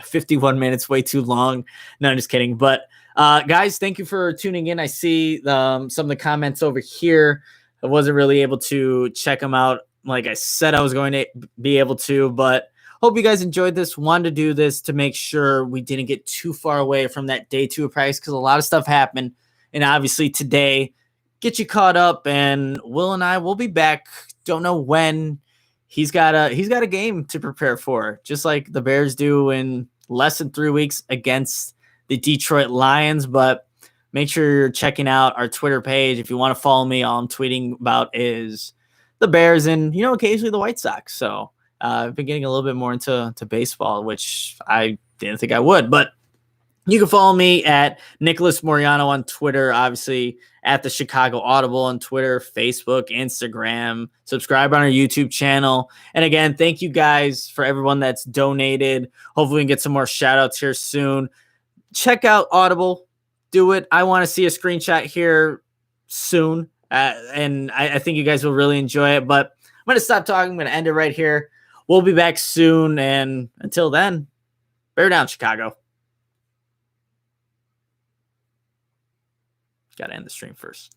A: 51 minutes, way too long. No, I'm just kidding. But guys, thank you for tuning in. I see some of the comments over here. I wasn't really able to check them out like I said I was going to be able to, but hope you guys enjoyed this. Wanted to do this to make sure we didn't get too far away from that day 2 of practice because a lot of stuff happened. And obviously today, get you caught up, and Will and I will be back. Don't know when. He's got a game to prepare for, just like the Bears do in less than 3 weeks against the Detroit Lions. But make sure you're checking out our Twitter page. If you want to follow me, all I'm tweeting about is the Bears and, occasionally the White Sox. So I've been getting a little bit more into baseball, which I didn't think I would. But you can follow me at Nicholas Moreano on Twitter, obviously at the Chicago Audible on Twitter, Facebook, Instagram. Subscribe on our YouTube channel. And again, thank you guys for everyone that's donated. Hopefully we can get some more shout outs here soon. Check out Audible. Do it. I want to see a screenshot here soon. And I think you guys will really enjoy it. But I'm going to stop talking. I'm going to end it right here. We'll be back soon. And until then, bear down, Chicago. Got to end the stream first.